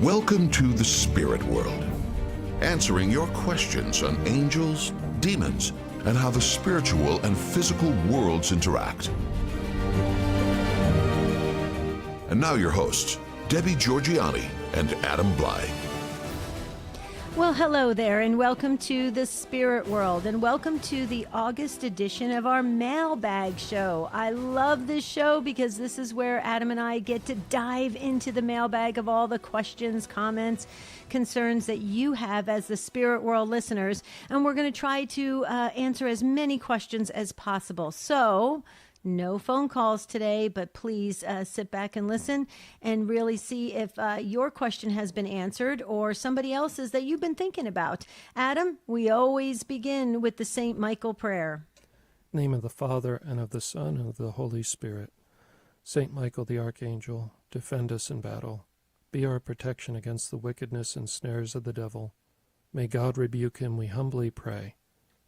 Welcome to the spirit world, answering your questions on angels, demons, and how the spiritual and physical worlds interact. And now your hosts, Debbie Georgianni and Adam Bly. Well, hello there, and welcome to the Spirit World, and welcome to the August edition of our Mailbag show. I love this show because this is where Adam and I get to dive into the mailbag of all the questions, comments, concerns that you have as the Spirit World listeners, and we're going to try to answer as many questions as possible. So, no phone calls today, but please sit back and listen and really see if your question has been answered or somebody else's that you've been thinking about. Adam, we always begin with the St. Michael prayer. In the name of the Father, and of the Son, and of the Holy Spirit. St. Michael the Archangel, defend us in battle. Be our protection against the wickedness and snares of the devil. May God rebuke him, we humbly pray.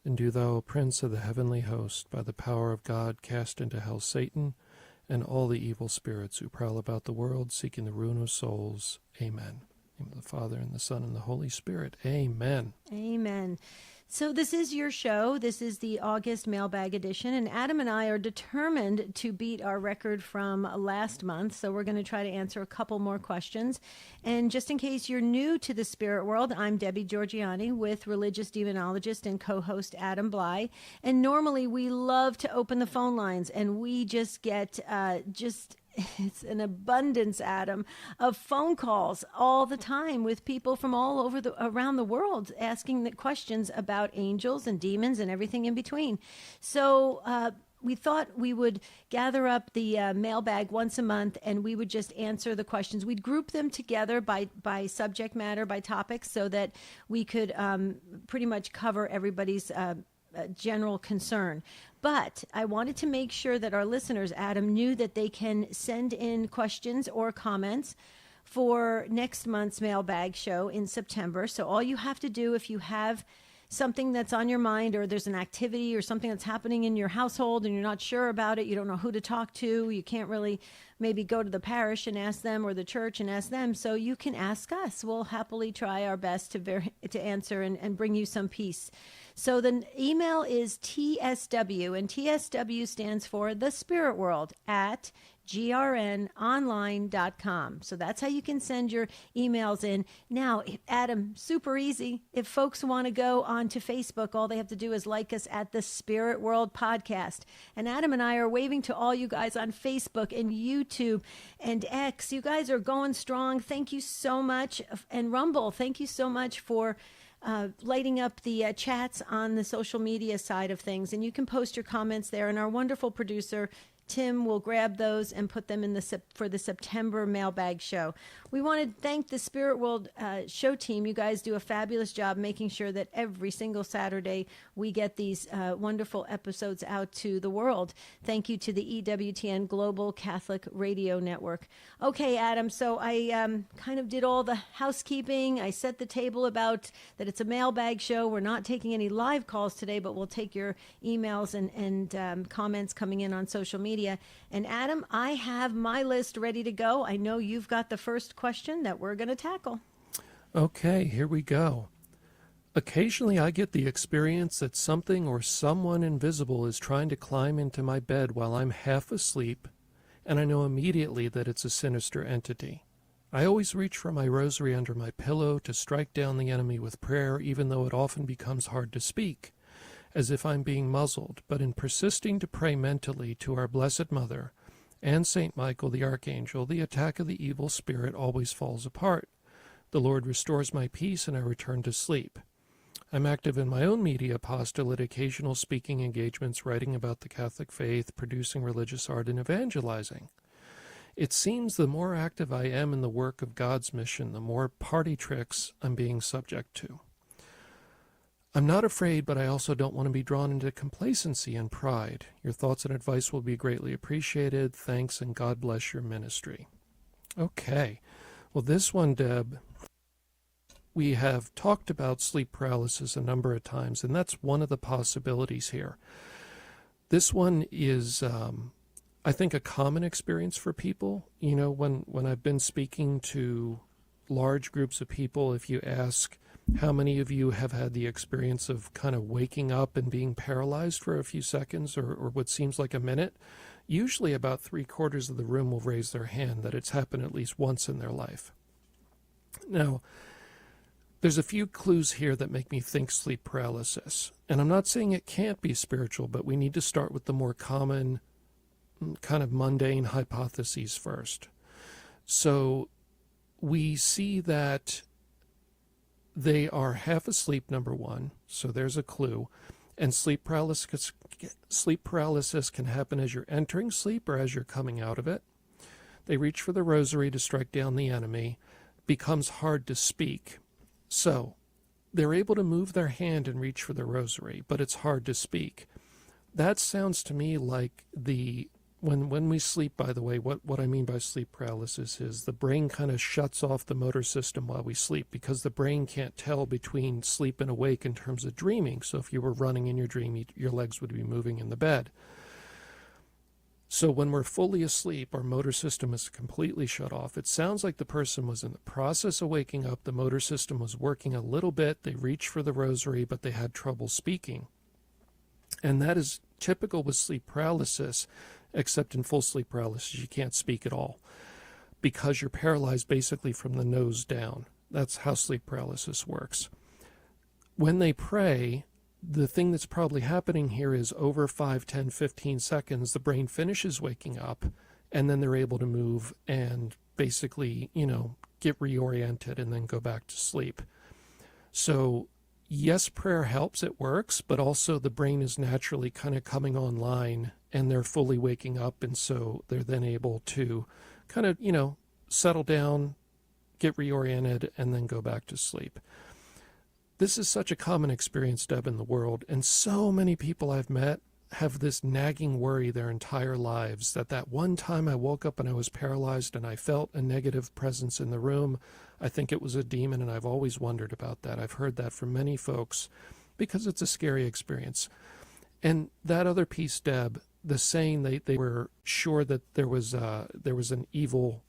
And do thou, O Prince of the heavenly host, by the power of God, cast into hell Satan and all the evil spirits who prowl about the world, seeking the ruin of souls. Amen. In the name of the Father, and the Son, and the Holy Spirit. Amen. Amen. So this is your show. This is the August Mailbag edition, and Adam and I are determined to beat our record from last month, so we're going to try to answer a couple more questions. And just in case you're new to the spirit world, I'm Debbie Georgianni with religious demonologist and co-host Adam Bly, and normally we love to open the phone lines, and we just get it's an abundance, Adam, of phone calls all the time with people from all over around the world asking the questions about angels and demons and everything in between. So we thought we would gather up the mailbag once a month, and we would just answer the questions. We'd group them together by subject matter, by topics, so that we could pretty much cover everybody's general concern. But I wanted to make sure that our listeners, Adam, knew that they can send in questions or comments for next month's mailbag show in September. So all you have to do, if you have something that's on your mind, or there's an activity or something that's happening in your household and you're not sure about it, you don't know who to talk to, you can't really maybe go to the parish and ask them, or the church and ask them, so you can ask us. We'll happily try our best to answer and bring you some peace. So the email is TSW, and TSW stands for The Spirit World at grnonline.com. So that's how you can send your emails in. Now, Adam, super easy. If folks want to go onto Facebook, all they have to do is like us at the Spirit World Podcast. And Adam and I are waving to all you guys on Facebook and YouTube and X. You guys are going strong. Thank you so much. And Rumble, thank you so much for lighting up the chats on the social media side of things. And you can post your comments there. And our wonderful producer, Tim, will grab those and put them in for the September mailbag show. We want to thank the Spirit World show team. You guys do a fabulous job making sure that every single Saturday we get these wonderful episodes out to the world. Thank you to the EWTN Global Catholic Radio Network. Okay, Adam, so I kind of did all the housekeeping. I set the table about that it's a mailbag show. We're not taking any live calls today, but we'll take your emails and comments coming in on social media. And Adam, I have my list ready to go. I know you've got the first question that we're going to tackle. Okay, here we go. Occasionally I get the experience that something or someone invisible is trying to climb into my bed while I'm half asleep, and I know immediately that it's a sinister entity. I always reach for my rosary under my pillow to strike down the enemy with prayer, even though it often becomes hard to speak, as if I'm being muzzled. But in persisting to pray mentally to our Blessed Mother and St. Michael the Archangel, the attack of the evil spirit always falls apart. The Lord restores my peace, and I return to sleep. I'm active in my own media apostolate, occasional speaking engagements, writing about the Catholic faith, producing religious art, and evangelizing. It seems the more active I am in the work of God's mission, the more party tricks I'm being subject to. I'm not afraid, but I also don't want to be drawn into complacency and pride. Your thoughts and advice will be greatly appreciated. Thanks, and God bless your ministry. Okay. Well, this one, Deb, we have talked about sleep paralysis a number of times, and that's one of the possibilities here. This one is, I think, a common experience for people. You know, when I've been speaking to large groups of people, if you ask how many of you have had the experience of kind of waking up and being paralyzed for a few seconds or what seems like a minute, usually about 3/4 of the room will raise their hand that it's happened at least once in their life. Now, there's a few clues here that make me think sleep paralysis. And I'm not saying it can't be spiritual, but we need to start with the more common, kind of mundane hypotheses first. So we see that they are half asleep, number one, so there's a clue. And sleep paralysis can happen as you're entering sleep or as you're coming out of it. They reach for the rosary to strike down the enemy. Becomes hard to speak. So they're able to move their hand and reach for the rosary, but it's hard to speak. That sounds to me like when we sleep, by the way, what I mean by sleep paralysis is the brain kind of shuts off the motor system while we sleep because the brain can't tell between sleep and awake in terms of dreaming. So if you were running in your dream, your legs would be moving in the bed. So when we're fully asleep, our motor system is completely shut off. It sounds like the person was in the process of waking up. The motor system was working a little bit. They reached for the rosary, but they had trouble speaking. And that is typical with sleep paralysis, except in full sleep paralysis, you can't speak at all because you're paralyzed basically from the nose down. That's how sleep paralysis works. When they pray, the thing that's probably happening here is over 5, 10, 15 seconds, the brain finishes waking up, and then they're able to move and basically, get reoriented and then go back to sleep. So yes, prayer helps, it works, but also the brain is naturally kind of coming online and they're fully waking up, and so they're then able to kind of, settle down, get reoriented, and then go back to sleep. This is such a common experience, Deb, in the world, and so many people I've met have this nagging worry their entire lives that one time I woke up and I was paralyzed and I felt a negative presence in the room. I think it was a demon, and I've always wondered about that. I've heard that from many folks because it's a scary experience. And that other piece, Deb, the saying they were sure that there was an evil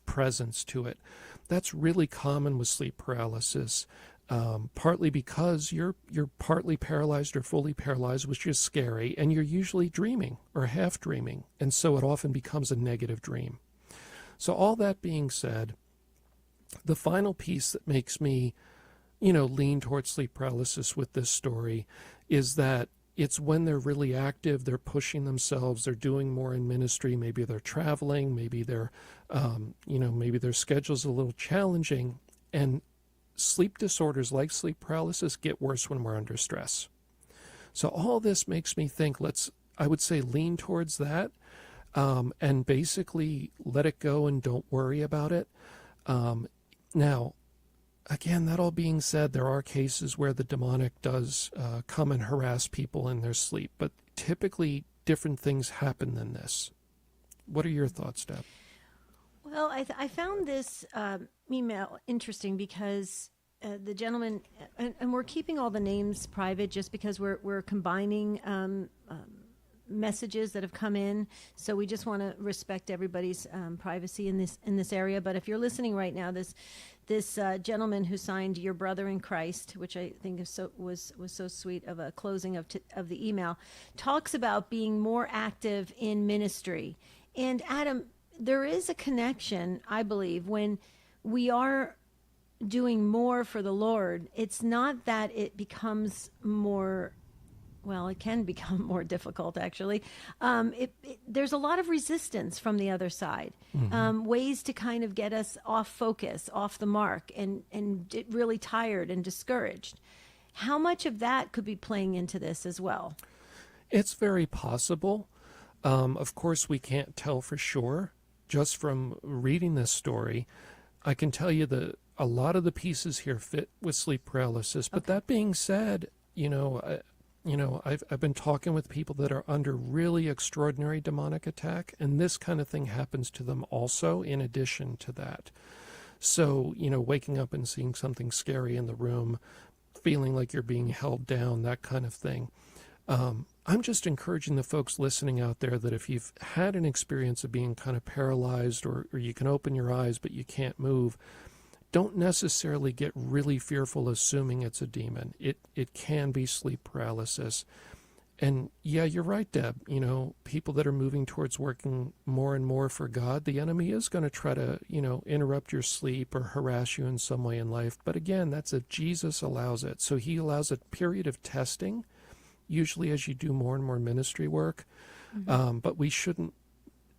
presence to it, that's really common with sleep paralysis. Partly because you're partly paralyzed or fully paralyzed, which is scary, and you're usually dreaming or half dreaming, and so it often becomes a negative dream. So all that being said, the final piece that makes me, lean towards sleep paralysis with this story is that it's when they're really active, they're pushing themselves, they're doing more in ministry, maybe they're traveling, maybe they're, maybe their schedule's a little challenging, and sleep disorders like sleep paralysis get worse when we're under stress. So all this makes me think, I would say lean towards that, and basically let it go and don't worry about it. Now, again, that all being said, there are cases where the demonic does come and harass people in their sleep, but typically different things happen than this. What are your thoughts, Deb? Well, I found this email interesting because the gentleman, and we're keeping all the names private just because we're combining messages that have come in. So we just want to respect everybody's privacy in this area. But if you're listening right now, this gentleman who signed "Your Brother in Christ," which I think was so sweet of a closing of the email, talks about being more active in ministry. And Adam, there is a connection, I believe, when we are doing more for the Lord. It's not that it becomes more, well, it can become more difficult, actually. There's a lot of resistance from the other side, ways to kind of get us off focus, off the mark, and really tired and discouraged. How much of that could be playing into this as well? It's very possible. Of course, we can't tell for sure. Just from reading this story, I can tell you that a lot of the pieces here fit with sleep paralysis. But that being said, I've been talking with people that are under really extraordinary demonic attack, and this kind of thing happens to them also in addition to that. So, waking up and seeing something scary in the room, feeling like you're being held down, that kind of thing. I'm just encouraging the folks listening out there that if you've had an experience of being kind of paralyzed, or you can open your eyes but you can't move, don't necessarily get really fearful assuming it's a demon. It can be sleep paralysis. And yeah, you're right, Deb. People that are moving towards working more and more for God, the enemy is going to try to, interrupt your sleep or harass you in some way in life. But again, that's if Jesus allows it. So he allows a period of testing, usually as you do more and more ministry work. But we shouldn't,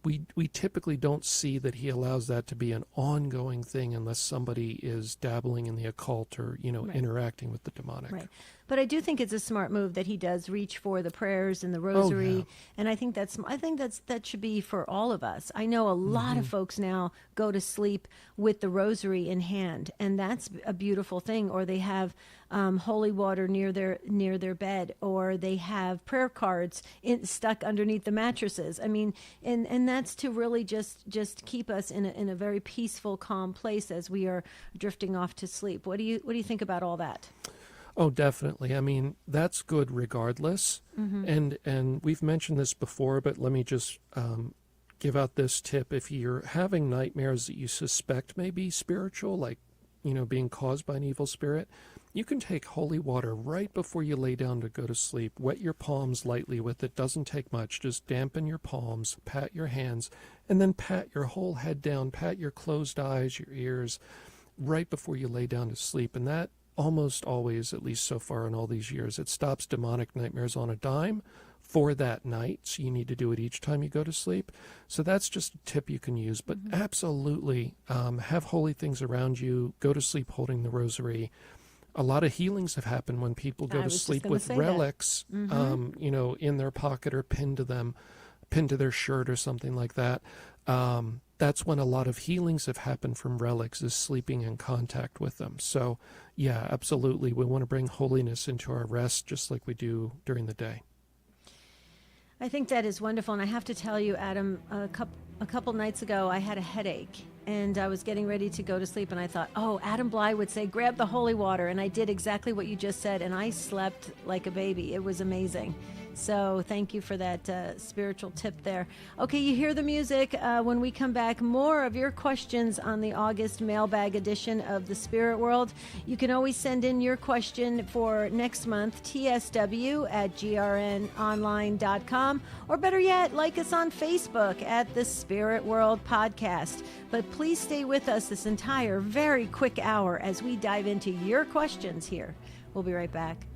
we typically don't see that he allows that to be an ongoing thing unless somebody is dabbling in the occult or, Right. interacting with the demonic. Right. But I do think it's a smart move that he does reach for the prayers and the rosary. yeah. And I think that should be for all of us. I know a lot of folks now go to sleep with the rosary in hand, and that's a beautiful thing. Or they have holy water near their bed, or they have prayer cards stuck underneath the mattresses. I mean, and that's to really just keep us in a very peaceful, calm place as we are drifting off to sleep. What do you think about all that? Oh, definitely. I mean, that's good regardless. And we've mentioned this before, but let me just give out this tip. If you're having nightmares that you suspect may be spiritual, like, being caused by an evil spirit, you can take holy water right before you lay down to go to sleep. Wet your palms lightly with it. Doesn't take much. Just dampen your palms, pat your hands, and then pat your whole head down, pat your closed eyes, your ears, right before you lay down to sleep. And that almost always, at least so far in all these years, it stops demonic nightmares on a dime for that night. So you need to do it each time you go to sleep. So that's just a tip you can use. But absolutely, have holy things around you. Go to sleep holding the rosary. A lot of healings have happened when people go to sleep with relics, in their pocket or pinned to their shirt or something like that. That's when a lot of healings have happened from relics, is sleeping in contact with them. So, yeah, absolutely. We want to bring holiness into our rest just like we do during the day. I think that is wonderful. And I have to tell you, Adam, a couple nights ago, I had a headache and I was getting ready to go to sleep. And I thought, Adam Bly would say, grab the holy water. And I did exactly what you just said. And I slept like a baby. It was amazing. So thank you for that spiritual tip there. Okay, you hear the music. When we come back, more of your questions on the August mailbag edition of The Spirit World. You can always send in your question for next month, tsw@grnonline.com, or better yet, like us on Facebook at The Spirit World Podcast. But please stay with us this entire very quick hour as we dive into your questions here. We'll be right back.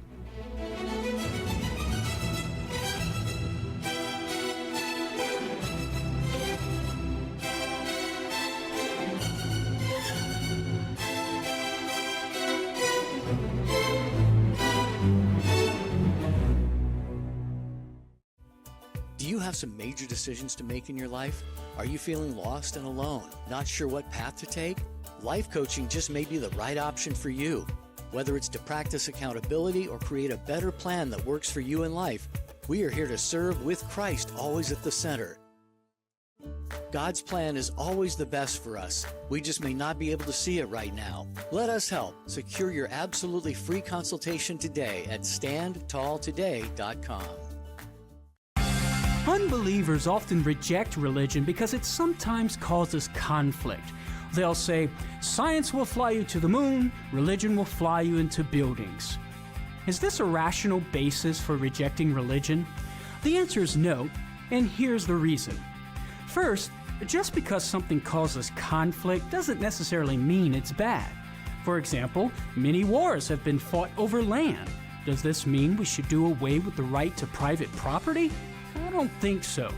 Do you have some major decisions to make in your life? Are you feeling lost and alone, not sure what path to take? Life coaching just may be the right option for you. Whether it's to practice accountability or create a better plan that works for you in life, we are here to serve with Christ always at the center. God's plan is always the best for us. We just may not be able to see it right now. Let us help. Secure your absolutely free consultation today at standtalltoday.com. Unbelievers often reject religion because it sometimes causes conflict. They'll say, science will fly you to the moon, religion will fly you into buildings. Is this a rational basis for rejecting religion? The answer is no, and here's the reason. First, just because something causes conflict doesn't necessarily mean it's bad. For example, many wars have been fought over land. Does this mean we should do away with the right to private property? I don't think so.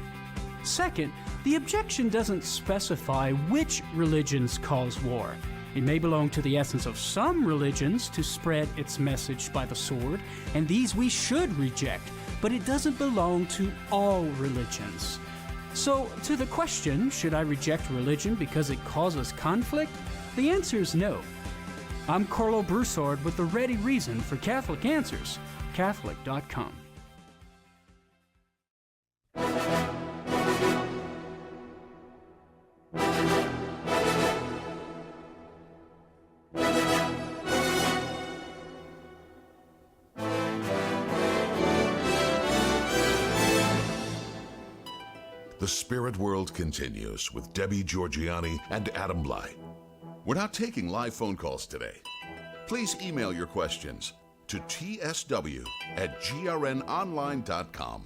Second, the objection doesn't specify which religions cause war. It may belong to the essence of some religions to spread its message by the sword, and these we should reject, but it doesn't belong to all religions. So, to the question, should I reject religion because it causes conflict? The answer is no. I'm Carlo Broussard with the ready reason for Catholic Answers, Catholic.com. The Spirit World continues with Debbie Georgianni and Adam Bly. We're not taking live phone calls today. Please email your questions to tsw@grnonline.com.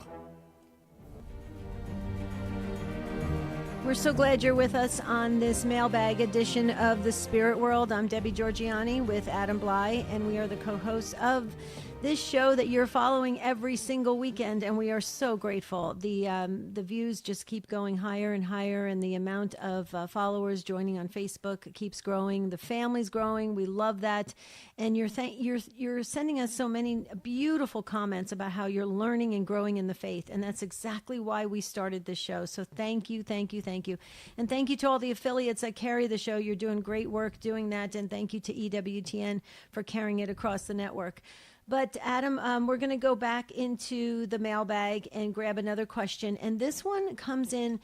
We're so glad you're with us on this mailbag edition of The Spirit World. I'm Debbie Georgianni with Adam Bly, and we are the co-hosts of this show that you're following every single weekend, and we are so grateful. The views just keep going higher and higher, and the amount of followers joining on Facebook keeps growing. The family's growing. We love that, and you're sending us so many beautiful comments about how you're learning and growing in the faith, and that's exactly why we started this show. So thank you, thank you, thank you, and thank you to all the affiliates that carry the show. You're doing great work doing that, and thank you to EWTN for carrying it across the network. But Adam, we're going to go back into the mailbag and grab another question. And this one comes in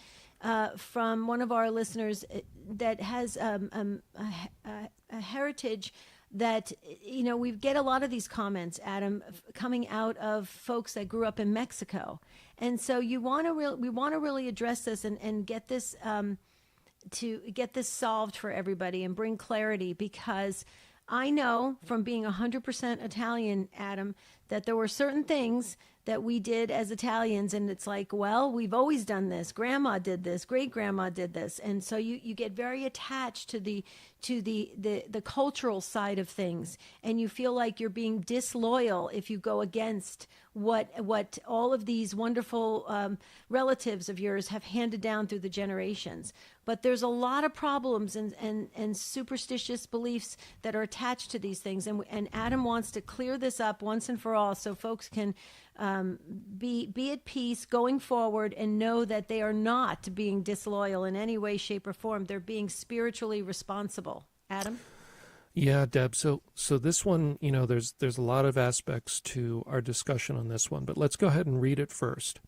from one of our listeners that has a heritage that, you know, we get a lot of these comments, Adam, coming out of folks that grew up in Mexico. And so we want to really address this and get this to get this solved for everybody and bring clarity, because I know from being 100% Italian, Adam, that there were certain things that we did as Italians, and it's like, well, we've always done this. Grandma did this. Great grandma did this, and so you get very attached to the cultural side of things, and you feel like you're being disloyal if you go against what all of these wonderful relatives of yours have handed down through the generations. But there's a lot of problems and superstitious beliefs that are attached to these things, and Adam wants to clear this up once and for all, so folks can be at peace going forward and know that they are not being disloyal in any way, shape, or form. They're being spiritually responsible. Adam? Yeah, Deb. So this one, you know, there's a lot of aspects to our discussion on this one, but let's go ahead and read it first.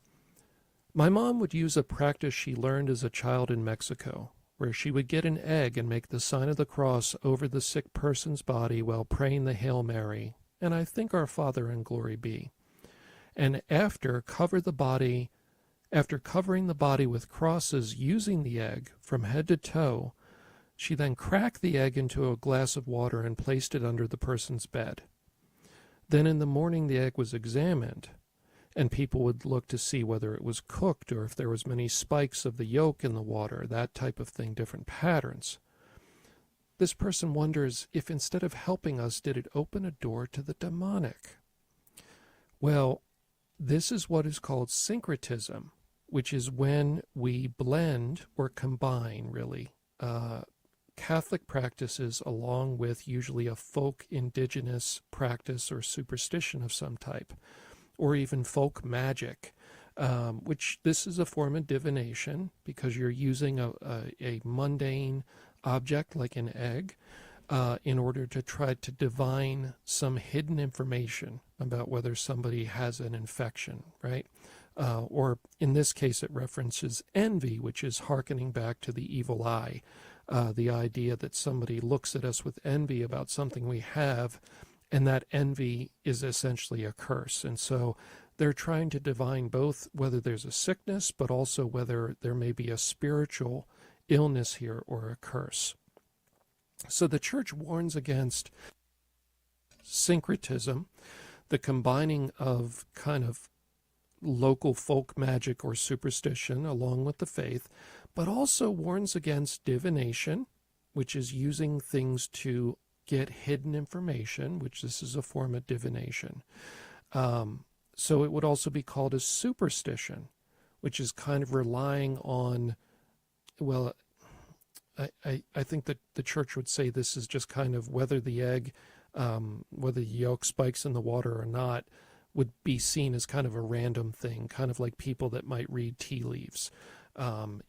My mom would use a practice she learned as a child in Mexico, where she would get an egg and make the sign of the cross over the sick person's body while praying the Hail Mary, and I think Our Father and Glory Be. And after covering the body with crosses using the egg from head to toe, she then cracked the egg into a glass of water and placed it under the person's bed. Then in the morning the egg was examined, and people would look to see whether it was cooked or if there was many spikes of the yolk in the water, that type of thing, different patterns. This person wonders if instead of helping us, did it open a door to the demonic? Well, this is what is called syncretism, which is when we blend or combine, really, Catholic practices along with usually a folk indigenous practice or superstition of some type, or even folk magic, which this is a form of divination because you're using a mundane object like an egg in order to try to divine some hidden information about whether somebody has an infection, right? Or in this case, it references envy, which is hearkening back to the evil eye, the idea that somebody looks at us with envy about something we have, and that envy is essentially a curse. And so they're trying to divine both whether there's a sickness, but also whether there may be a spiritual illness here or a curse. So the church warns against syncretism, the combining of kind of local folk magic or superstition along with the faith, but also warns against divination, which is using things to get hidden information, which this is a form of divination. So it would also be called a superstition, which is kind of relying on, well, I think that the church would say this is just kind of whether the egg, whether the yolk spikes in the water or not, would be seen as kind of a random thing, kind of like people that might read tea leaves.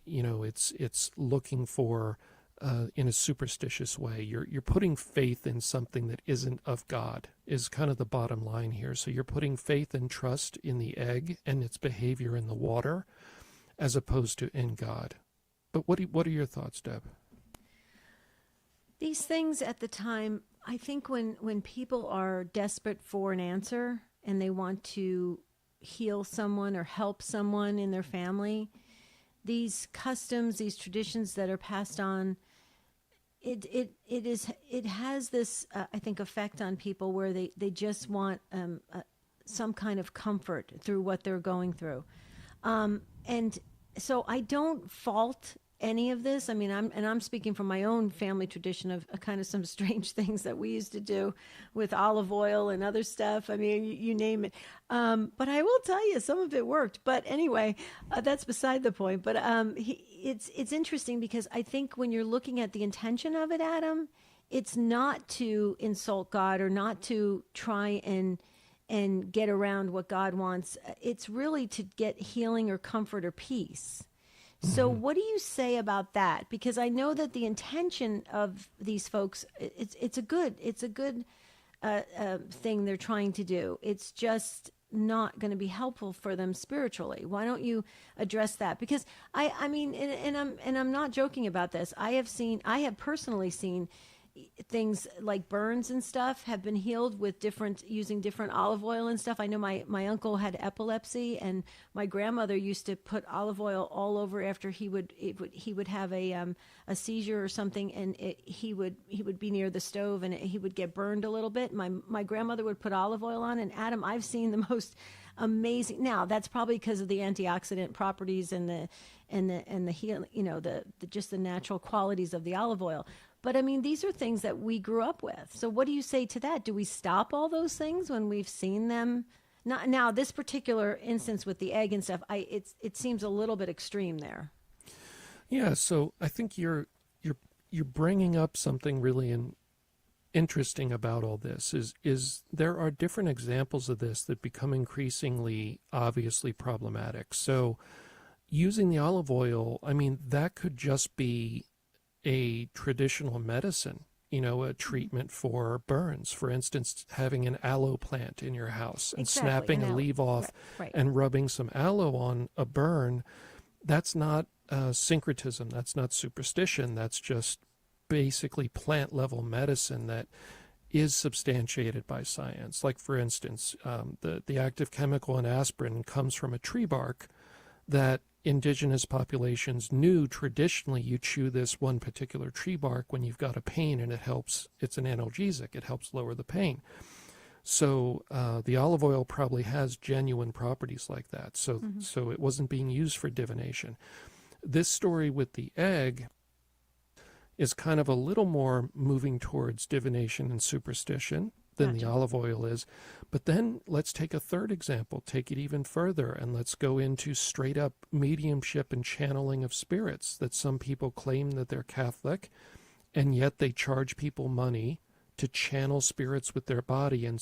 It's looking for, in a superstitious way, you're putting faith in something that isn't of God, is kind of the bottom line here. So you're putting faith and trust in the egg and its behavior in the water, as opposed to in God. But what are your thoughts, Deb? These things at the time, I think when people are desperate for an answer and they want to heal someone or help someone in their family, these customs, these traditions that are passed on, it has this I think effect on people where they just want some kind of comfort through what they're going through, and so I don't fault any of this. I mean, I'm speaking from my own family tradition of kind of some strange things that we used to do with olive oil and other stuff. I mean, you name it. But I will tell you, some of it worked. But anyway, that's beside the point. But it's interesting because I think when you're looking at the intention of it, Adam, it's not to insult God or not to try and get around what God wants. It's really to get healing or comfort or peace. So what do you say about that? Because I know that the intention of these folks, it's a good thing they're trying to do. It's just not going to be helpful for them spiritually. Why don't you address that? Because I mean, and I'm not joking about this. I have personally seen things like burns and stuff have been healed with using different olive oil and stuff. I know my uncle had epilepsy, and my grandmother used to put olive oil all over after he would have a seizure or something, and he would be near the stove and he would get burned a little bit. My grandmother would put olive oil on, and Adam, I've seen the most amazing. Now that's probably because of the antioxidant properties and the heal, the just the natural qualities of the olive oil. But I mean, these are things that we grew up with. So what do you say to that? Do we stop all those things when we've seen them? Now this particular instance with the egg and stuff, it seems a little bit extreme there. Yeah, so I think you're bringing up something really interesting about all this is there are different examples of this that become increasingly obviously problematic. So using the olive oil, I mean, that could just be a traditional medicine, a treatment for burns. For instance, having an aloe plant in your house and snapping a leaf off and rubbing some aloe on a burn, that's not syncretism, that's not superstition, that's just basically plant level medicine that is substantiated by science. Like, for instance, the active chemical in aspirin comes from a tree bark that indigenous populations knew traditionally you chew this one particular tree bark when you've got a pain, and it's an analgesic, it helps lower the pain. So the olive oil probably has genuine properties like that. So it wasn't being used for divination. This story with the egg is kind of a little more moving towards divination and superstition than the olive oil is. But then let's take a third example, take it even further, and let's go into straight up mediumship and channeling of spirits, that some people claim that they're Catholic, and yet they charge people money to channel spirits with their body and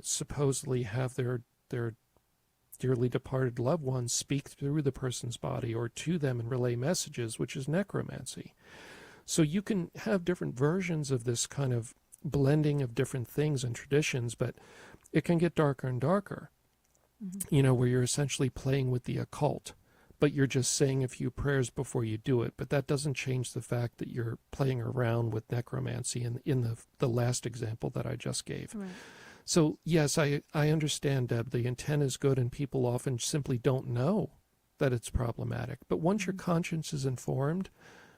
supposedly have their dearly departed loved ones speak through the person's body or to them and relay messages, which is necromancy. So you can have different versions of this kind of blending of different things and traditions, but it can get darker and darker, where you're essentially playing with the occult, but you're just saying a few prayers before you do it. But that doesn't change the fact that you're playing around with necromancy in the last example that I just gave. Right. So yes, I understand, Deb, the intent is good, and people often simply don't know that it's problematic. But once your conscience is informed,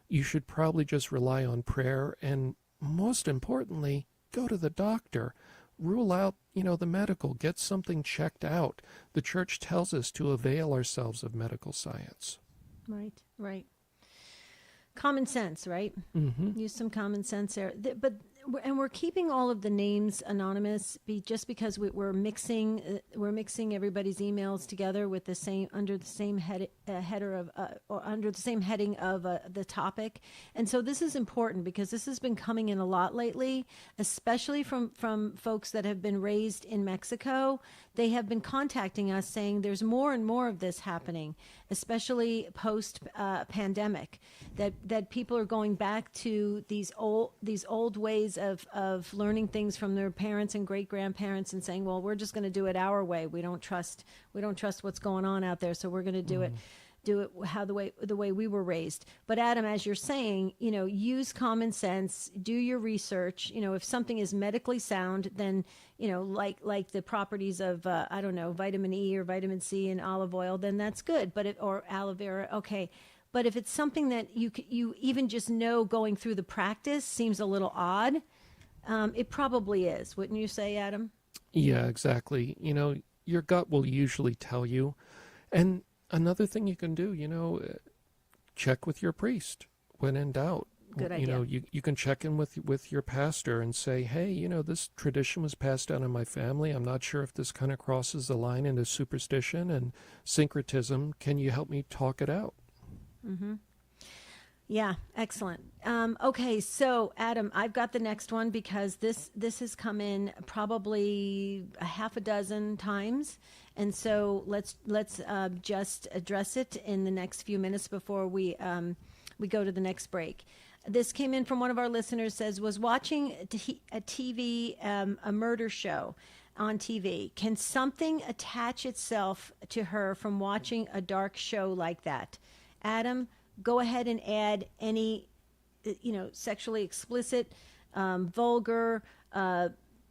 you should probably just rely on prayer, and most importantly, go to the doctor. Rule out, the medical. Get something checked out. The church tells us to avail ourselves of medical science. Right. Common sense, right? Use some common sense there. But we're keeping all of the names anonymous, just because we're mixing everybody's emails together with the same under the same header of or under the same heading of the topic. And so this is important because this has been coming in a lot lately, especially from folks that have been raised in Mexico. They have been contacting us saying there's more and more of this happening, especially post pandemic, that people are going back to these old ways of learning things from their parents and great grandparents and saying, well, we're just going to do it our way. We don't trust what's going on out there, so we're going to do it how the way we were raised. But Adam, as you're saying, use common sense, do your research. If something is medically sound, then like the properties of vitamin E or vitamin C in olive oil, then that's good. But or aloe vera, okay. But if it's something that you even just know going through the practice seems a little odd, it probably is. Wouldn't you say, Adam? Yeah, exactly. Your gut will usually tell you. And another thing you can do, check with your priest when in doubt. Good idea. You can check in with your pastor and say, hey, this tradition was passed down in my family. I'm not sure if this kind of crosses the line into superstition and syncretism. Can you help me talk it out? Mm-hmm. Yeah, excellent. Okay, so Adam, I've got the next one because this has come in probably a half a dozen times, and so let's just address it in the next few minutes before we go to the next break. This came in from one of our listeners. Says, was watching a TV a murder show on TV. Can something attach itself to her from watching a dark show like that? Adam, go ahead and add any, sexually explicit, vulgar,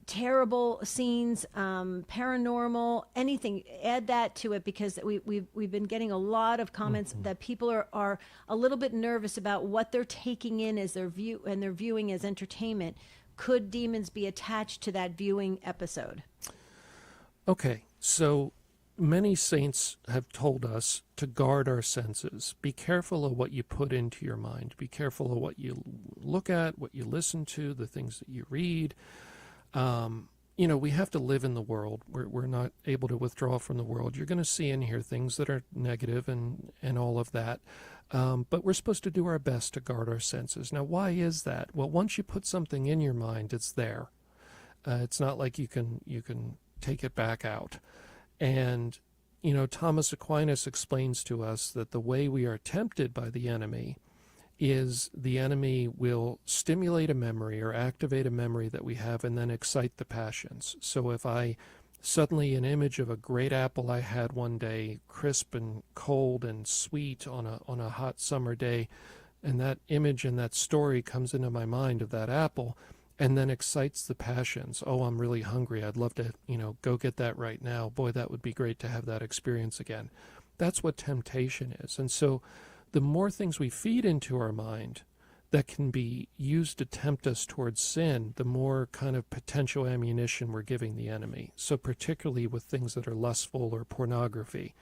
terrible scenes, paranormal, anything. Add that to it because we've been getting a lot of comments that people are a little bit nervous about what they're taking in as their view and they're viewing as entertainment. Could demons be attached to that viewing episode? Okay, so many saints have told us to guard our senses. Be careful of what you put into your mind. Be careful of what you look at, what you listen to, the things that you read. We have to live in the world. We're not able to withdraw from the world. You're going to see and hear things that are negative and all of that. But we're supposed to do our best to guard our senses. Now, why is that? Well, once you put something in your mind, it's there. It's not like you can take it back out. And, Thomas Aquinas explains to us that the way we are tempted by the enemy is the enemy will stimulate a memory or activate a memory that we have and then excite the passions. So if I suddenly an image of a great apple I had one day, crisp and cold and sweet on a hot summer day, and that image and that story comes into my mind of that apple and then excites the passions. Oh, I'm really hungry. I'd love to, go get that right now. Boy, that would be great to have that experience again. That's what temptation is. And so the more things we feed into our mind that can be used to tempt us towards sin, the more kind of potential ammunition we're giving the enemy. So particularly with things that are lustful or pornography,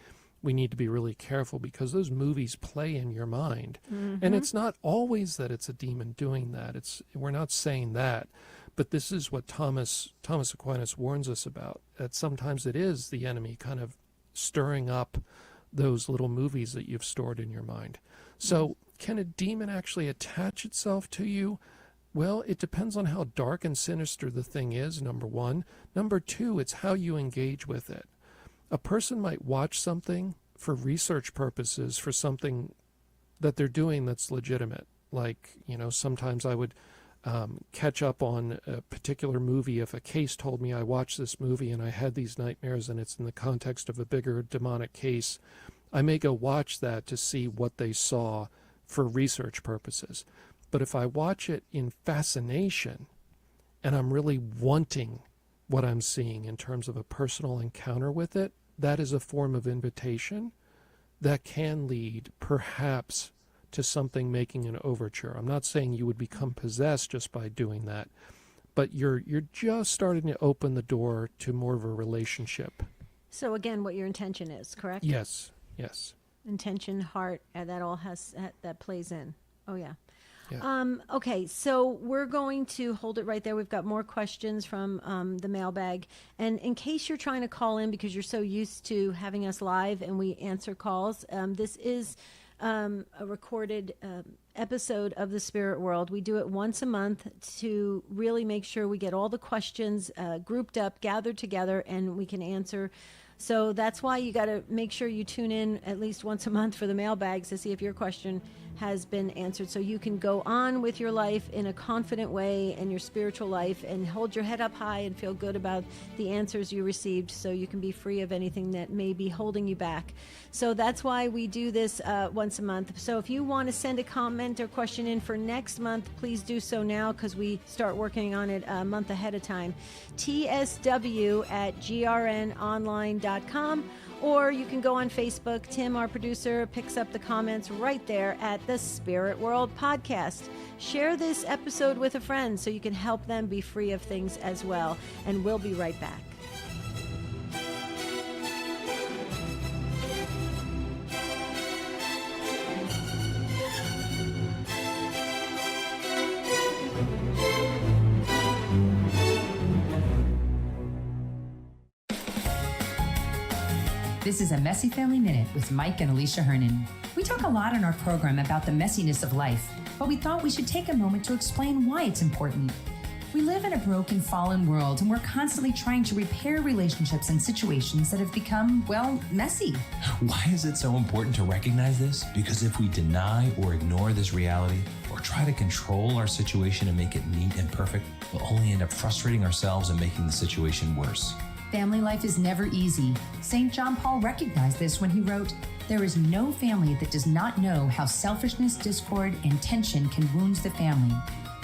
we need to be really careful because those movies play in your mind. Mm-hmm. And it's not always that it's a demon doing that. We're not saying that. But this is what Thomas Aquinas warns us about, that sometimes it is the enemy kind of stirring up those little movies that you've stored in your mind. So can a demon actually attach itself to you? Well, it depends on how dark and sinister the thing is, number one. Number two, it's how you engage with it. A person might watch something for research purposes for something that they're doing that's legitimate. Like, sometimes I would catch up on a particular movie. If a case told me I watched this movie and I had these nightmares and it's in the context of a bigger demonic case, I may go watch that to see what they saw for research purposes. But if I watch it in fascination and I'm really wanting what I'm seeing in terms of a personal encounter with it, that is a form of invitation that can lead perhaps to something making an overture. I'm not saying you would become possessed just by doing that, but you're just starting to open the door to more of a relationship. So again, what your intention is, correct? Yes. Intention, heart, that all that plays in. Oh yeah. Yeah. Okay, so we're going to hold it right there. We've got more questions from the mailbag. And in case you're trying to call in because you're so used to having us live and we answer calls, this is a recorded episode of The Spirit World. We do it once a month to really make sure we get all the questions grouped up, gathered together, and we can answer. So that's why you got to make sure you tune in at least once a month for the mailbags to see if your question has been answered. So you can go on with your life in a confident way and your spiritual life and hold your head up high and feel good about the answers you received, so you can be free of anything that may be holding you back. So that's why we do this once a month. So if you want to send a comment or question in for next month, please do so now, because we start working on it a month ahead of time. tsw@grnonline.com. Or you can go on Facebook. Tim, our producer, picks up the comments right there at the Spirit World Podcast. Share this episode with a friend so you can help them be free of things as well. And we'll be right back. This is a Messy Family Minute with Mike and Alicia Hernan. We talk a lot in our program about the messiness of life, but we thought we should take a moment to explain why it's important. We live in a broken, fallen world, and we're constantly trying to repair relationships and situations that have become, well, messy. Why is it so important to recognize this? Because if we deny or ignore this reality, or try to control our situation and make it neat and perfect, we'll only end up frustrating ourselves and making the situation worse. Family life is never easy. St. John Paul recognized this when he wrote, "There is no family that does not know how selfishness, discord, and tension can wound the family.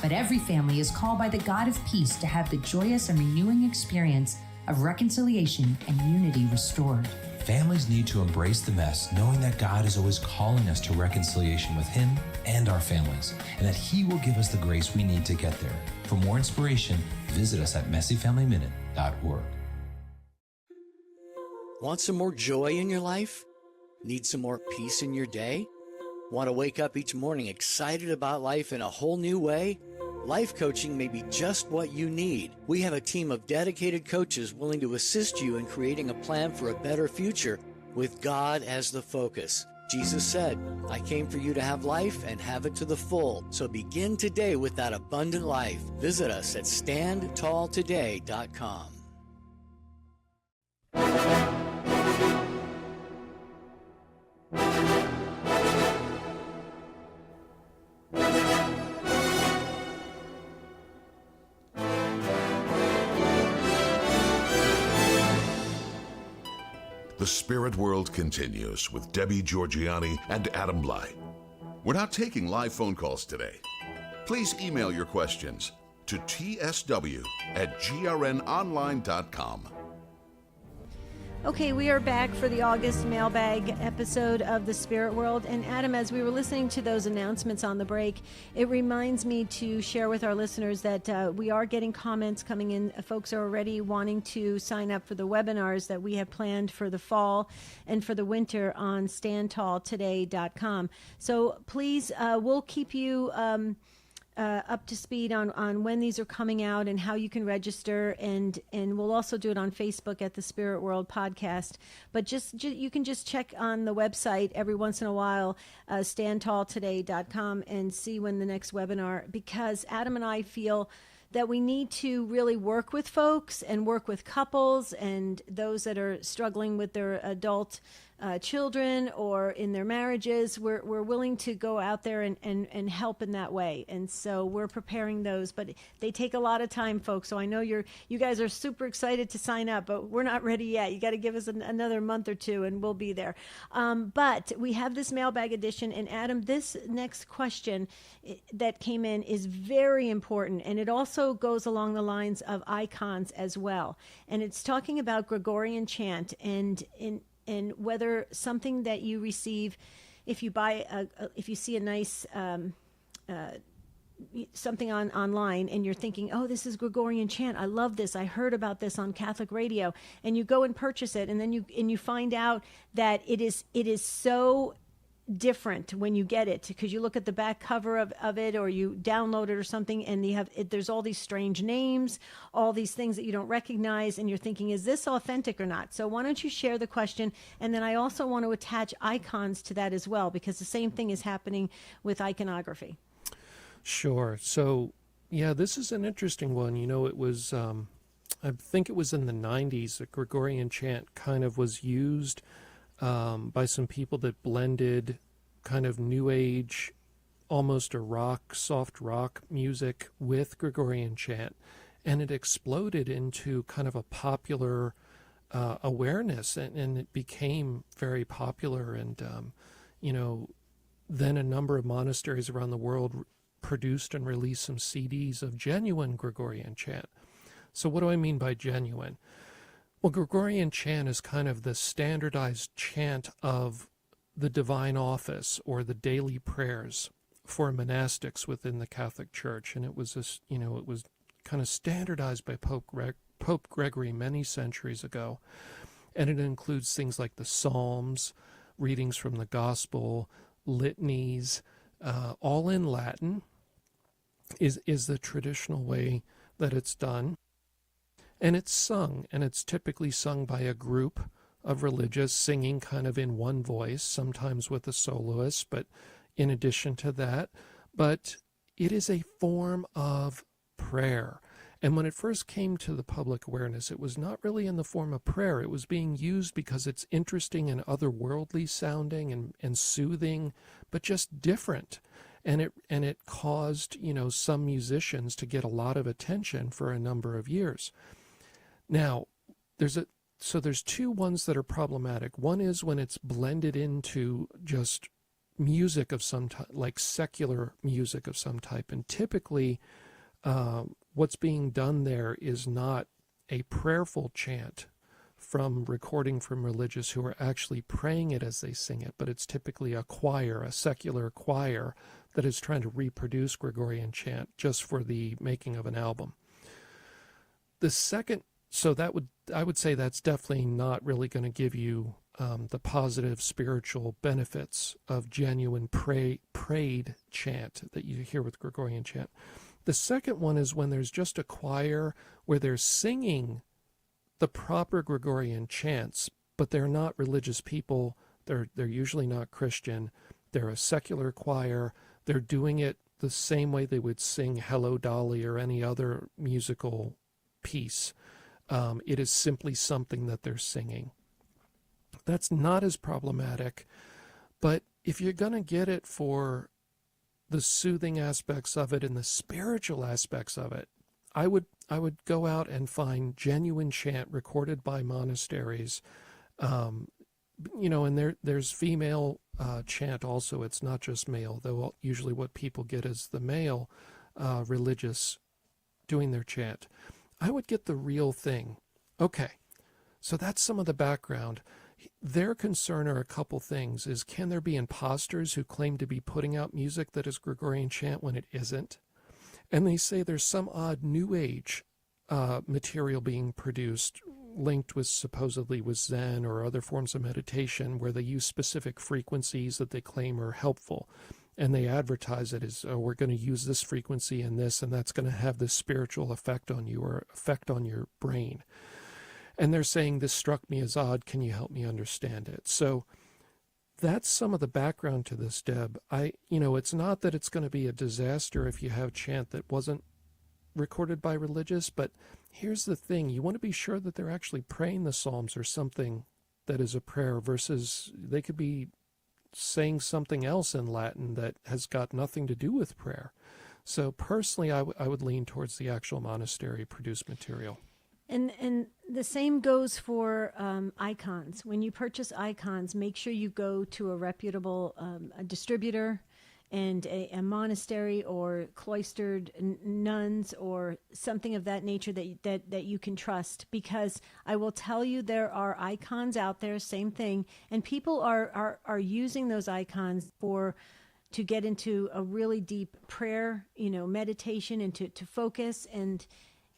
But every family is called by the God of peace to have the joyous and renewing experience of reconciliation and unity restored." Families need to embrace the mess, knowing that God is always calling us to reconciliation with Him and our families, and that He will give us the grace we need to get there. For more inspiration, visit us at messyfamilyminute.org. Want some more joy in your life? Need some more peace in your day? Want to wake up each morning excited about life in a whole new way? Life coaching may be just what you need. We have a team of dedicated coaches willing to assist you in creating a plan for a better future with God as the focus. Jesus said, "I came for you to have life and have it to the full." So begin today with that abundant life. Visit us at standtalltoday.com. The Spirit World continues with Debbie Georgianni and Adam Bly. We're not taking live phone calls today. Please email your questions to tsw@grnonline.com. Okay, we are back for the August Mailbag episode of The Spirit World. And Adam, as we were listening to those announcements on the break, it reminds me to share with our listeners that we are getting comments coming in. Folks are already wanting to sign up for the webinars that we have planned for the fall and for the winter on standtalltoday.com. So please, we'll keep you up to speed on when these are coming out and how you can register, and we'll also do it on Facebook at the Spirit World Podcast. But just you can just check on the website every once in a while, standtalltoday.com, and see when the next webinar, because Adam and I feel that we need to really work with folks and work with couples and those that are struggling with their adult children or in their marriages. We're willing to go out there and help in that way. And so we're preparing those, but they take a lot of time, folks. So I know you guys are super excited to sign up, but we're not ready yet. You got to give us another month or two and we'll be there. But we have this mailbag edition, and Adam, this next question that came in is very important, and it also goes along the lines of icons as well. And it's talking about Gregorian chant and whether something that you receive, if you buy, if you see a nice something online and you're thinking, oh, this is Gregorian chant, I love this, I heard about this on Catholic radio, and you go and purchase it, and then you find out that it is so different when you get it, because you look at the back cover of it, or you download it or something, and there's all these strange names, all these things that you don't recognize, and you're thinking, is this authentic or not? So why don't you share the question? And then I also want to attach icons to that as well, because the same thing is happening with iconography. Sure. So yeah, this is an interesting one. You know, it was I think it was in the 90s that Gregorian chant kind of was used by some people that blended kind of New Age almost a soft rock music with Gregorian chant, and it exploded into kind of a popular awareness, and it became very popular. And then a number of monasteries around the world produced and released some CDs of genuine Gregorian chant. So what do I mean by genuine? Well, Gregorian chant is kind of the standardized chant of the divine office or the daily prayers for monastics within the Catholic Church. And it was it was kind of standardized by Pope Gregory many centuries ago. And it includes things like the Psalms, readings from the Gospel, litanies, all in Latin is the traditional way that it's done. And it's sung, and it's typically sung by a group of religious singing kind of in one voice, sometimes with a soloist, but in addition to that. But it is a form of prayer. And when it first came to the public awareness, it was not really in the form of prayer. It was being used because it's interesting and otherworldly sounding and soothing, but just different. And it caused, some musicians to get a lot of attention for a number of years. Now, there's two ones that are problematic. One is when it's blended into just music of some type, like secular music of some type. And typically, what's being done there is not a prayerful chant from recording from religious who are actually praying it as they sing it, but it's typically a choir, a secular choir that is trying to reproduce Gregorian chant just for the making of an album. The second, I would say that's definitely not really going to give you the positive spiritual benefits of genuine prayed chant that you hear with Gregorian chant. The second one is when there's just a choir where they're singing the proper Gregorian chants, but they're not religious people. They're usually not Christian. They're a secular choir. They're doing it the same way they would sing Hello Dolly or any other musical piece. It is simply something that they're singing. That's not as problematic, but if you're going to get it for the soothing aspects of it and the spiritual aspects of it, I would go out and find genuine chant recorded by monasteries, and there's female chant also. It's not just male, though usually what people get is the male religious doing their chant. I would get the real thing. Okay, so that's some of the background. Their concern are a couple things. Is can there be imposters who claim to be putting out music that is Gregorian chant when it isn't? And they say there's some odd New Age material being produced linked with supposedly with Zen or other forms of meditation where they use specific frequencies that they claim are helpful. And they advertise it as, we're going to use this frequency and this, and that's going to have this spiritual effect on you or effect on your brain. And they're saying, this struck me as odd. Can you help me understand it? So that's some of the background to this, Deb. It's not that it's going to be a disaster if you have chant that wasn't recorded by religious, but here's the thing. You want to be sure that they're actually praying the Psalms or something that is a prayer versus they could be saying something else in Latin that has got nothing to do with prayer. So personally, I would lean towards the actual monastery produced material. And the same goes for icons. When you purchase icons, make sure you go to a reputable a distributor and a monastery or cloistered nuns or something of that nature that you can trust. Because I will tell you, there are icons out there, same thing, and people are using those icons to get into a really deep prayer, meditation, and to focus. And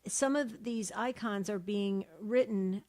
some of these icons are being written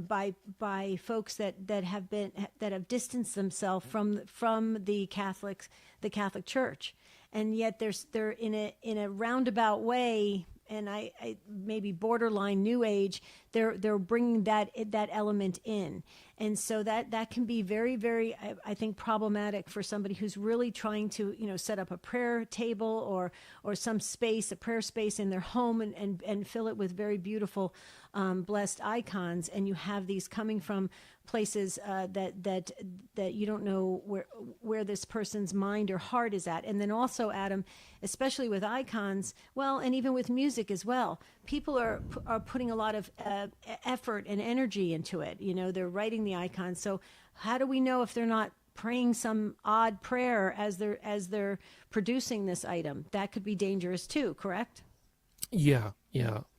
by folks that have distanced themselves from the Catholic Church, and yet they're in a roundabout way, and I maybe borderline New Age. They're bringing that element in, And so that can be very, very, I think, problematic for somebody who's really trying to, set up a prayer table or some space, a prayer space in their home and fill it with very beautiful, blessed icons. And you have these coming from places that you don't know where this person's mind or heart is at. And then also, Adam, especially with icons, well, and even with music as well, people are putting a lot of effort and energy into it. They're writing the icons. So how do we know if they're not praying some odd prayer as they're producing this item? That could be dangerous too, correct? Yeah.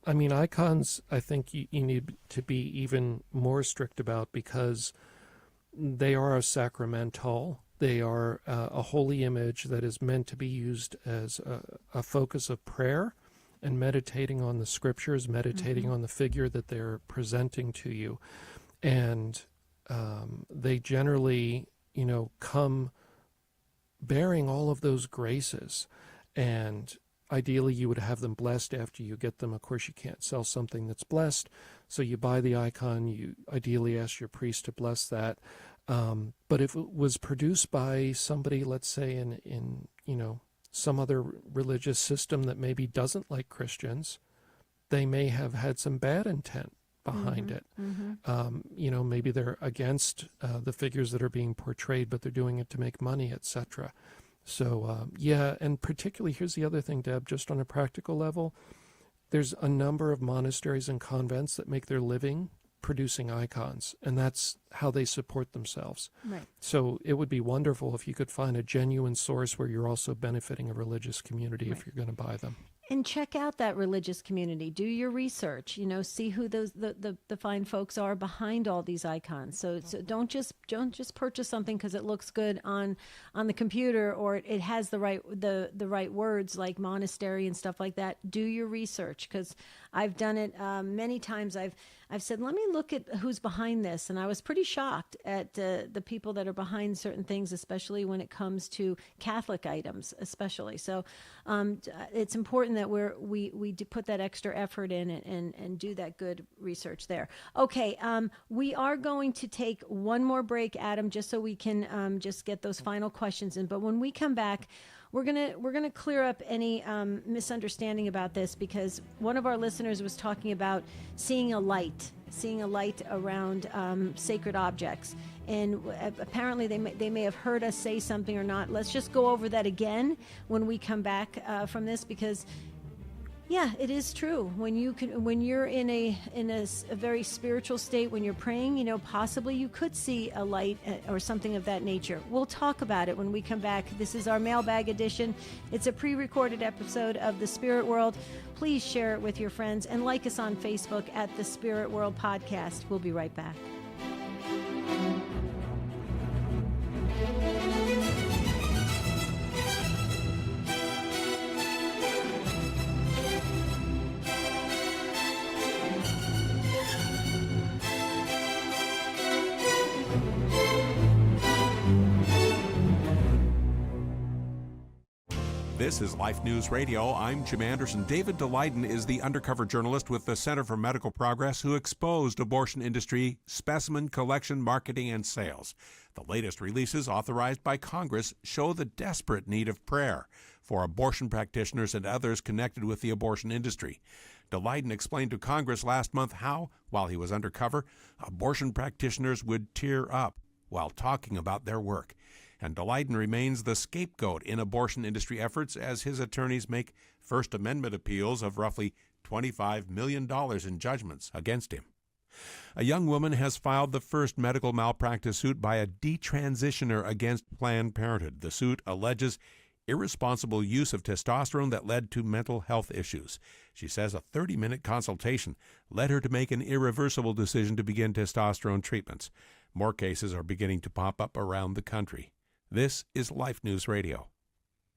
I mean, icons, I think you need to be even more strict about, because they are a sacramental. They are a holy image that is meant to be used as a focus of prayer and meditating on the scriptures, meditating on the figure that they're presenting to you. And they generally, come bearing all of those graces. And ideally, you would have them blessed after you get them. Of course, you can't sell something that's blessed, so you buy the icon. You ideally ask your priest to bless that. But if it was produced by somebody, let's say in some other religious system that maybe doesn't like Christians, they may have had some bad intent behind it. Maybe they're against the figures that are being portrayed, but they're doing it to make money, etc. So, and particularly, here's the other thing, Deb, just on a practical level, there's a number of monasteries and convents that make their living producing icons, and that's how they support themselves. Right. So it would be wonderful if you could find a genuine source where you're also benefiting a religious community if you're going to buy them. And check out that religious community. Do your research. See who the fine folks are behind all these icons. So don't just purchase something because it looks good on the computer or it has the right words like monastery and stuff like that. Do your research, because I've done it many times. I've said, let me look at who's behind this, and I was pretty shocked at the people that are behind certain things, especially when it comes to Catholic items, especially. So it's important that we do put that extra effort in and do that good research there. Okay, we are going to take one more break, Adam, just so we can just get those final questions in. But when we come back, we're gonna clear up any misunderstanding about this, because one of our listeners was talking about seeing a light around sacred objects, and apparently they may have heard us say something or not. Let's just go over that again when we come back from this, because yeah, it is true. When you're in a very spiritual state, when you're praying, possibly you could see a light or something of that nature. We'll talk about it when we come back. This is our Mailbag edition. It's a pre-recorded episode of The Spirit World. Please share it with your friends and like us on Facebook at The Spirit World Podcast. We'll be right back. This is Life News Radio. I'm Jim Anderson. David DeLayden is the undercover journalist with the Center for Medical Progress who exposed abortion industry specimen collection, marketing, and sales. The latest releases, authorized by Congress, show the desperate need of prayer for abortion practitioners and others connected with the abortion industry. DeLayden explained to Congress last month how, while he was undercover, abortion practitioners would tear up while talking about their work. And DeLayden remains the scapegoat in abortion industry efforts as his attorneys make First Amendment appeals of roughly $25 million in judgments against him. A young woman has filed the first medical malpractice suit by a detransitioner against Planned Parenthood. The suit alleges irresponsible use of testosterone that led to mental health issues. She says a 30-minute consultation led her to make an irreversible decision to begin testosterone treatments. More cases are beginning to pop up around the country. This is Life News Radio.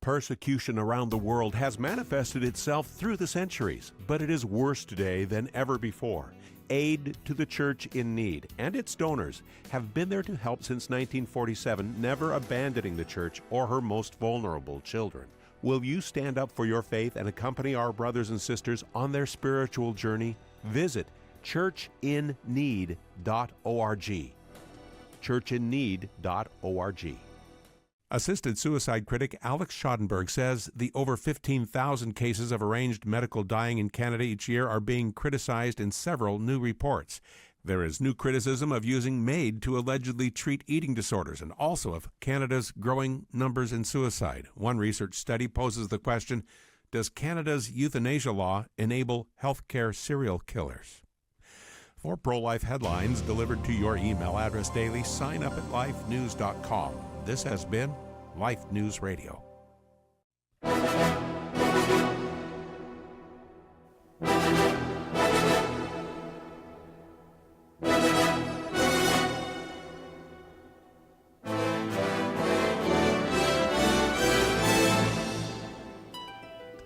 Persecution around the world has manifested itself through the centuries, but it is worse today than ever before. Aid to the Church in Need and its donors have been there to help since 1947, never abandoning the Church or her most vulnerable children. Will you stand up for your faith and accompany our brothers and sisters on their spiritual journey? Visit churchinneed.org. churchinneed.org. Assisted suicide critic Alex Schadenberg says the over 15,000 cases of arranged medical dying in Canada each year are being criticized in several new reports. There is new criticism of using MAID to allegedly treat eating disorders and also of Canada's growing numbers in suicide. One research study poses the question, does Canada's euthanasia law enable healthcare serial killers? For pro-life headlines delivered to your email address daily, sign up at lifenews.com. This has been Life News Radio.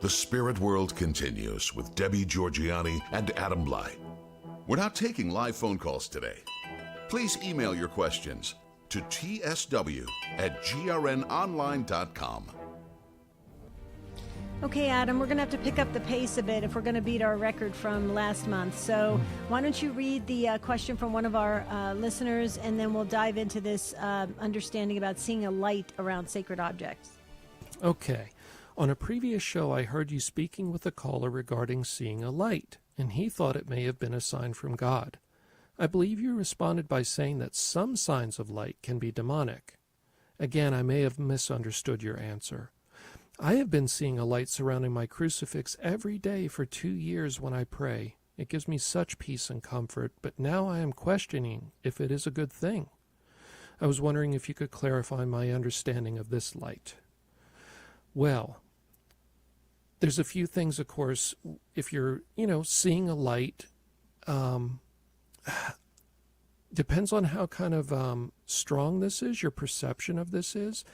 The Spirit World continues with Debbie Georgianni and Adam Bly. We're not taking live phone calls today. Please email your questions to tsw@grnonline.com. Okay, Adam, we're going to have to pick up the pace a bit if we're going to beat our record from last month. So why don't you read the question from one of our listeners, and then we'll dive into this understanding about seeing a light around sacred objects. Okay. On a previous show, I heard you speaking with a caller regarding seeing a light, and he thought it may have been a sign from God. I believe you responded by saying that some signs of light can be demonic. Again, I may have misunderstood your answer. I have been seeing a light surrounding my crucifix every day for 2 years when I pray. It gives me such peace and comfort, but now I am questioning if it is a good thing. I was wondering if you could clarify my understanding of this light. Well, there's a few things, of course. If you're, seeing a light, depends on how kind of strong this is, your perception of this is.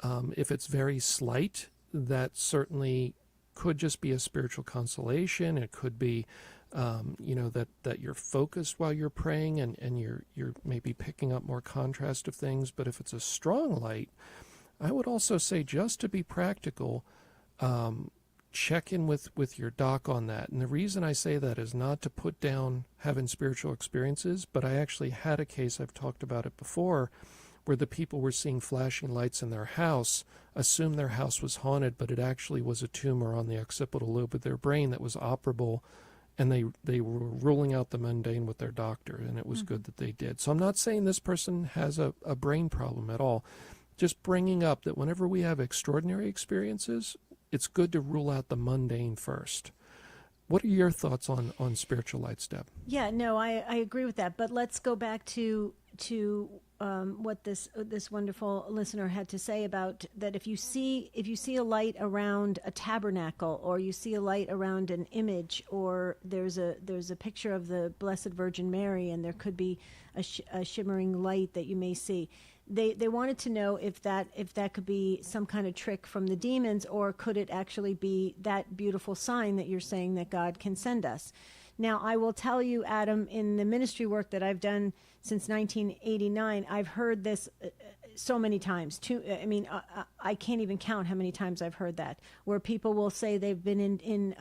If it's very slight, that certainly could just be a spiritual consolation. It could be, that you're focused while you're praying and you're maybe picking up more contrast of things. But if it's a strong light, I would also say, just to be practical, check in with your doc on that. And the reason I say that is not to put down having spiritual experiences, but I actually had a case, I've talked about it before, where the people were seeing flashing lights in their house, assumed their house was haunted, but it actually was a tumor on the occipital lobe of their brain that was operable, and they were ruling out the mundane with their doctor, and it was good that they did. So I'm not saying this person has a brain problem at all. Just bringing up that whenever we have extraordinary experiences, it's good to rule out the mundane first. What are your thoughts on spiritual lights, Deb? Yeah, no, I agree with that. But let's go back to what this wonderful listener had to say about that. If you see a light around a tabernacle, or you see a light around an image, or there's a picture of the Blessed Virgin Mary, and there could be a shimmering light that you may see. They wanted to know if that could be some kind of trick from the demons, or could it actually be that beautiful sign that you're saying that God can send us. Now, I will tell you, Adam, in the ministry work that I've done since 1989, I've heard this so many times. I can't even count how many times I've heard that, where people will say they've been in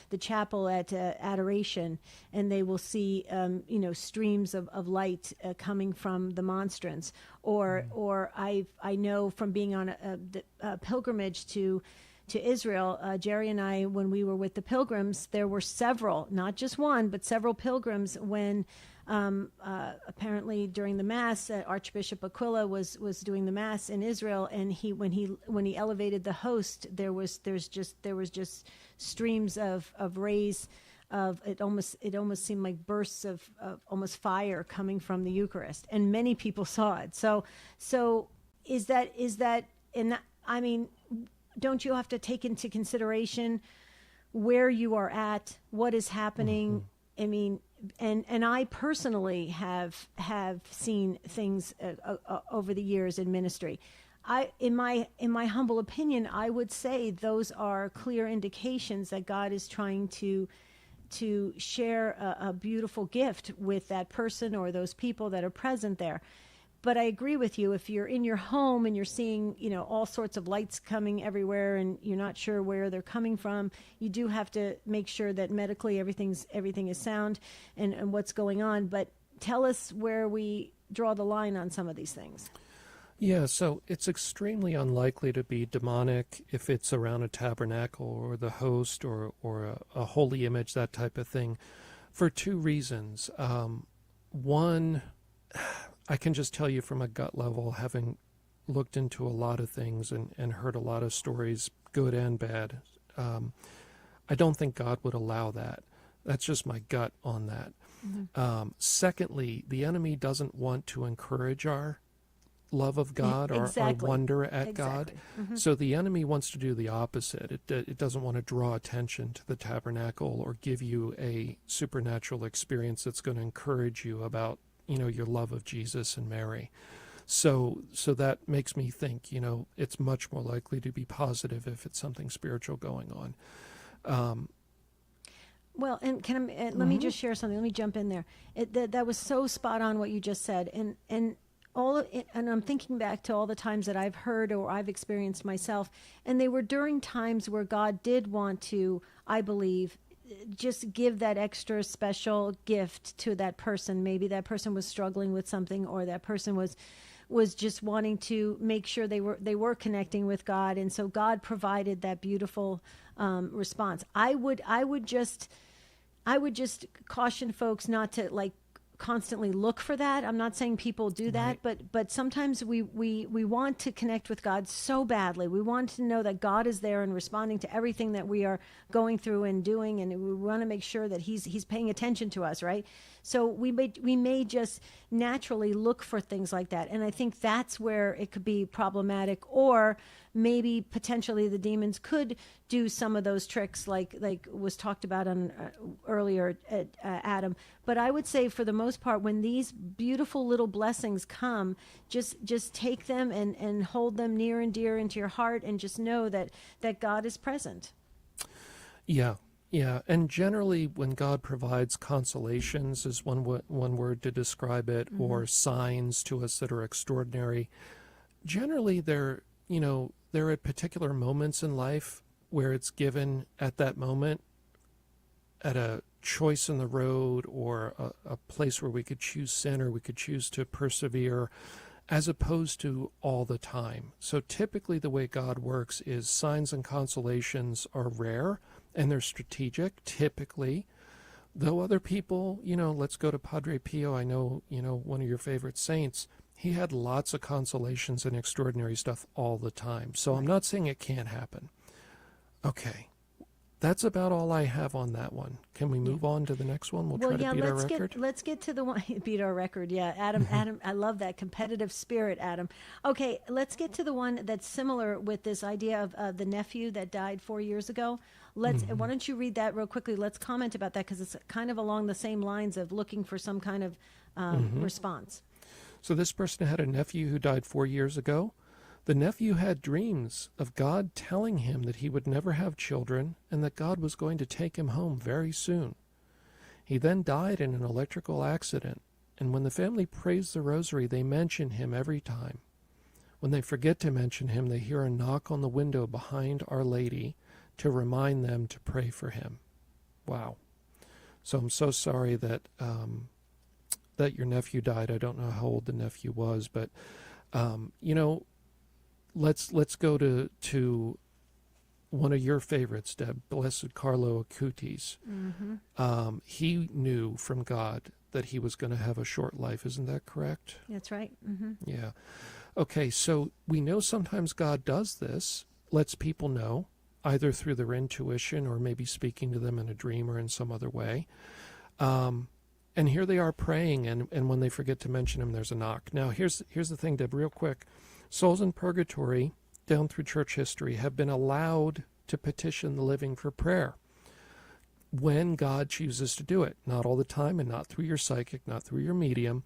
the chapel at adoration, and they will see streams of light coming from the monstrance, or I know from being on a pilgrimage to Israel, Jerry and I, when we were with the pilgrims, there were several, not just one, but several pilgrims when apparently during the Mass, Archbishop Aquila was doing the Mass in Israel, and when he elevated the host, there was just streams of rays of it almost seemed like bursts of almost fire coming from the Eucharist, and many people saw it. So is that and that, I mean, don't you have to take into consideration where you are at, what is happening? I mean, and I personally have seen things over the years in ministry. In my humble opinion, I would say those are clear indications that God is trying to share a beautiful gift with that person or those people that are present there. But I agree with you. If you're in your home and you're seeing, all sorts of lights coming everywhere, and you're not sure where they're coming from, you do have to make sure that medically everything is sound and what's going on. But tell us where we draw the line on some of these things? Yeah, so it's extremely unlikely to be demonic if it's around a tabernacle or the host or a holy image, that type of thing, for two reasons. One, I can just tell you from a gut level, having looked into a lot of things and heard a lot of stories, good and bad, I don't think God would allow that. That's just my gut on that. Mm-hmm. Secondly, the enemy doesn't want to encourage our love of God or our wonder at God. Mm-hmm. So the enemy wants to do the opposite. It doesn't want to draw attention to the tabernacle or give you a supernatural experience that's going to encourage you about, your love of Jesus and Mary. So that makes me think, it's much more likely to be positive if it's something spiritual going on. Well, and let me just share something. Let me jump in there. That was so spot on what you just said, and I'm thinking back to all the times that I've heard or I've experienced myself, and they were during times where God did want to, I believe, just give that extra special gift to that person. Maybe that person was struggling with something, or that person was just wanting to make sure they were connecting with God, and so God provided that beautiful response. I would just caution folks not to constantly look for that. I'm not saying people do that, right. but sometimes we want to connect with God so badly. We want to know that God is there and responding to everything that we are going through and doing, and we want to make sure that he's paying attention to us, right? So we may just naturally look for things like that, and I think that's where it could be problematic, or maybe potentially the demons could do some of those tricks like was talked about on earlier, Adam. But I would say for the most part, when these beautiful little blessings come, just take them and hold them near and dear into your heart, and just know that God is present. Yeah, and generally when God provides consolations is one word to describe it, mm-hmm. or signs to us that are extraordinary. Generally they're at particular moments in life where it's given at that moment, at a choice in the road, or a place where we could choose sin or we could choose to persevere, as opposed to all the time. So typically the way God works is signs and consolations are rare and they're strategic, typically. Though other people, let's go to Padre Pio. I know, one of your favorite saints. He had lots of consolations and extraordinary stuff all the time. So I'm not saying it can't happen. Okay. That's about all I have on that one. Can we move on to the next one? We'll try to beat our record. Let's get to the one, beat our record. Yeah, Adam, I love that competitive spirit, Adam. Okay, let's get to the one that's similar with this idea of the nephew that died 4 years ago. Why don't you read that real quickly? Let's comment about that, because it's kind of along the same lines of looking for some kind of response. So this person had a nephew who died 4 years ago. The nephew had dreams of God telling him that he would never have children and that God was going to take him home very soon. He then died in an electrical accident, and when the family prays the rosary, they mention him every time. When they forget to mention him, they hear a knock on the window behind Our Lady to remind them to pray for him. Wow. So I'm so sorry that your nephew died. I don't know how old the nephew was, but let's go to one of your favorites, Deb, Blessed Carlo Acutis. Mm-hmm. He knew from God that he was going to have a short life. Isn't that correct? That's right. Mm-hmm. Yeah. Okay, so we know sometimes God does this, lets people know, either through their intuition or maybe speaking to them in a dream or in some other way. And here they are praying, and when they forget to mention him, there's a knock. Now, here's the thing, Deb, real quick. Souls in purgatory, down through church history, have been allowed to petition the living for prayer when God chooses to do it. Not all the time, and not through your psychic, not through your medium.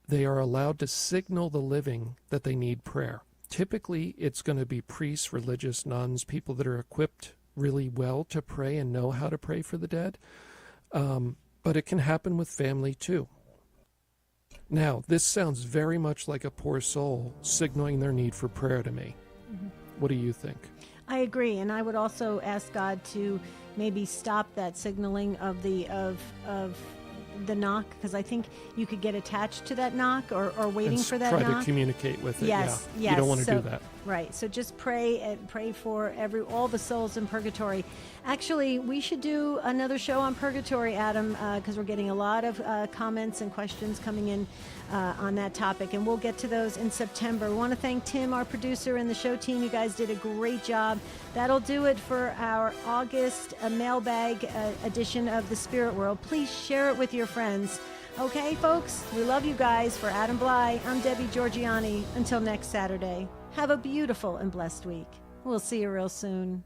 They are allowed to signal the living that they need prayer. Typically, it's going to be priests, religious nuns, people that are equipped really well to pray and know how to pray for the dead. But it can happen with family too. Now, this sounds very much like a poor soul signaling their need for prayer to me. Mm-hmm. What do you think? I agree, and I would also ask God to maybe stop that signaling of the knock, because I think you could get attached to that knock or waiting for that try knock. to communicate with it. Yes, yeah. yes. You don't want to So- do that. Right. So just pray and pray for all the souls in purgatory. Actually, we should do another show on purgatory, Adam, because we're getting a lot of comments and questions coming in on that topic, and we'll get to those in September. We want to thank Tim, our producer, and the show team. You guys did a great job. That'll do it for our August mailbag edition of The Spirit World. Please share it with your friends. Okay, folks, we love you guys. For Adam Bly, I'm Debbie Georgianni. Until next Saturday, have a beautiful and blessed week. We'll see you real soon.